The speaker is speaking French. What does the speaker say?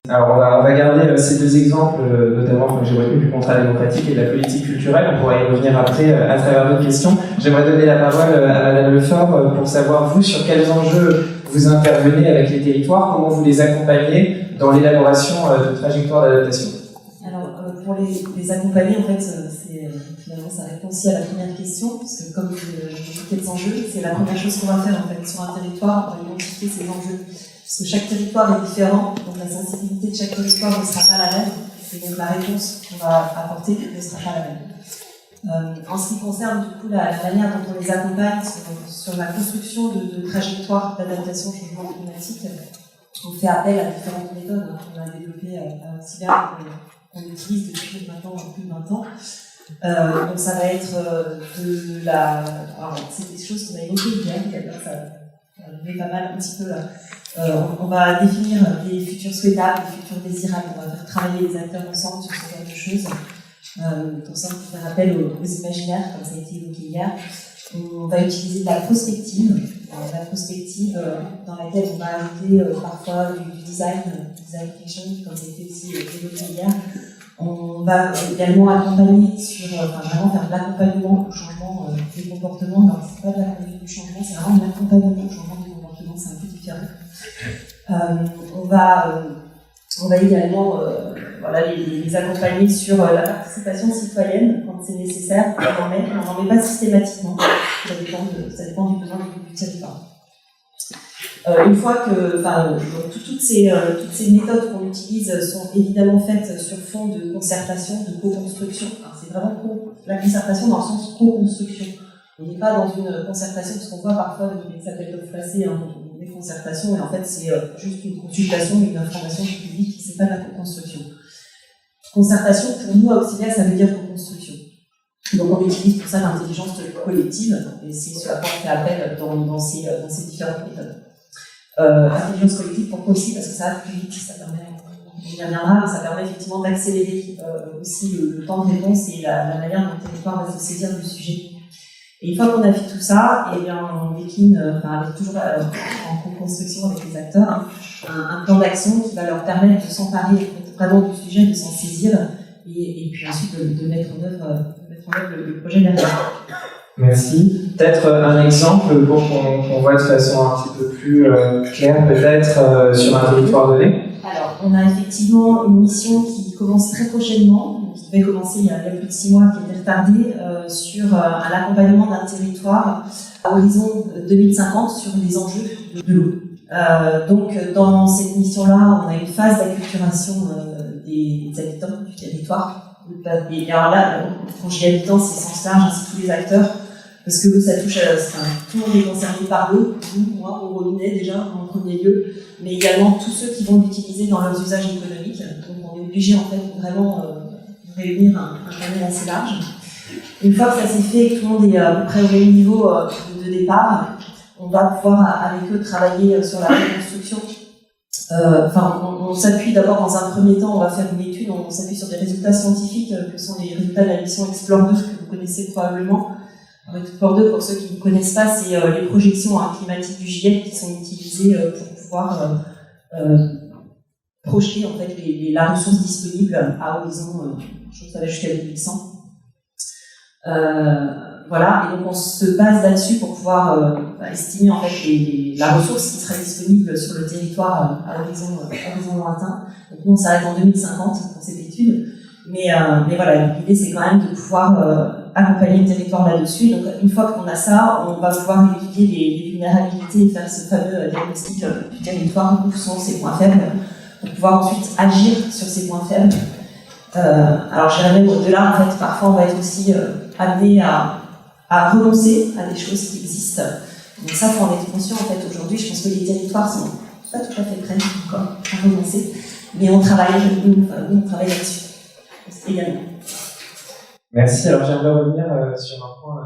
Alors on va garder ces deux exemples, notamment comme j'ai retenu du contrat démocratique et de la politique culturelle. On pourra y revenir après à travers d'autres questions. J'aimerais donner la parole à Madame Lefort pour savoir, vous, sur quels enjeux vous intervenez avec les territoires, comment vous les accompagnez dans l'élaboration de trajectoires d'adaptation. Alors, pour les accompagner, en fait, finalement, ça répond aussi à la première question, parce que comme je les enjeux, c'est la première chose qu'on va faire, en fait, sur un territoire, on va identifier ces enjeux. Parce que chaque territoire est différent, donc la sensibilité de chaque territoire ne sera pas la même, et donc la réponse qu'on va apporter ne sera pas la même. En ce qui concerne, du coup, la manière dont on les accompagne sur la construction de trajectoires d'adaptation au changement climatique, on fait appel à différentes méthodes qu'on a développées à Oxyvert, qu'on utilise depuis maintenant plus de 20 ans. Donc ça va être de la... Alors c'est des choses qu'on a évoquées hier, ça met pas mal un petit peu là. On va définir des futurs souhaitables, des futurs désirables, on va faire travailler les acteurs ensemble sur ce genre de choses. Pour ça, on fait appel aux imaginaires, comme ça a été évoqué hier. On va utiliser de la prospective dans laquelle on va ajouter parfois du design fiction, comme ça a été aussi évoqué hier. On va également accompagner vraiment faire de l'accompagnement au changement des comportements. Alors, c'est pas de la conduite du changement, c'est vraiment de l'accompagnement au changement des comportements, c'est un peu différent. On va également les accompagner sur la participation citoyenne quand c'est nécessaire. On n'en met pas systématiquement, ça dépend du besoin du territoire. Une fois que toutes ces méthodes qu'on utilise sont évidemment faites sur fond de concertation, de co-construction. C'est vraiment la concertation dans le sens co-construction. On n'est pas dans une concertation, parce qu'on voit parfois les appels d'offres passés, des concertations, et en fait c'est juste une consultation, une information du public, c'est pas de la co-construction. Concertation, pour nous, à Auxilia, ça veut dire co-construction. Donc on utilise pour ça l'intelligence collective, et c'est ce à quoi on fait appel dans ces différentes méthodes. Intelligence collective, pourquoi aussi? Parce que ça va plus vite, ça permet, on y reviendra, mais ça permet effectivement d'accélérer aussi le temps de réponse et la manière dont le territoire va se saisir du sujet. Et une fois qu'on a fait tout ça, eh bien, on décline, avec toujours en co-construction avec les acteurs, un plan d'action qui va leur permettre de s'emparer vraiment du sujet, de s'en saisir, et puis ensuite de mettre en œuvre le projet derrière. Merci. Peut-être un exemple pour qu'on voit de façon un petit peu plus claire, peut-être sur un territoire donné. Alors, on a effectivement une mission qui commence très prochainement, qui devait commencer il y a plus de 6 mois, qui était retardée, sur l'accompagnement d'un territoire à horizon 2050 sur les enjeux de l'eau. Donc, dans cette mission-là, on a une phase d'acculturation des habitants du territoire. Et alors là, quand je dis habitants, c'est sens large, c'est tous les acteurs. Parce que ça touche tout le monde est concerné par l'eau, vous, moi, au robinet déjà, en premier lieu, mais également tous ceux qui vont l'utiliser dans leurs usages économiques. Donc on est obligé en fait vraiment de réunir un panel assez large. Une fois que ça s'est fait et que tout le monde est à peu près au même niveau de départ, on va pouvoir avec eux travailler sur la reconstruction. On s'appuie d'abord dans un premier temps, on va faire une étude, on s'appuie sur des résultats scientifiques que sont les résultats de la mission Explore 2 que vous connaissez probablement. Explore 2, pour ceux qui ne connaissent pas, c'est les projections climatiques du GIEC qui sont utilisées pour pouvoir projeter en fait la ressource disponible à horizon, je crois que ça va jusqu'à 2100. Voilà, et donc on se base là-dessus pour pouvoir estimer en fait la ressource qui sera disponible sur le territoire à horizon lointain. Donc nous on s'arrête en 2050 pour cette étude, mais voilà, l'idée c'est quand même de pouvoir accompagner le territoire là-dessus. Donc une fois qu'on a ça, on va pouvoir étudier les vulnérabilités et faire ce fameux diagnostic du territoire, où sont ses points faibles, pour pouvoir ensuite agir sur ces points faibles. Alors j'irais même au-delà, en fait, parfois on va être aussi amené à renoncer à des choses qui existent. Donc ça, il faut en être conscient en fait aujourd'hui. Je pense que les territoires sont pas tout à fait prêts encore à renoncer, mais on travaille là-dessus également. Merci. Alors j'aimerais revenir sur un point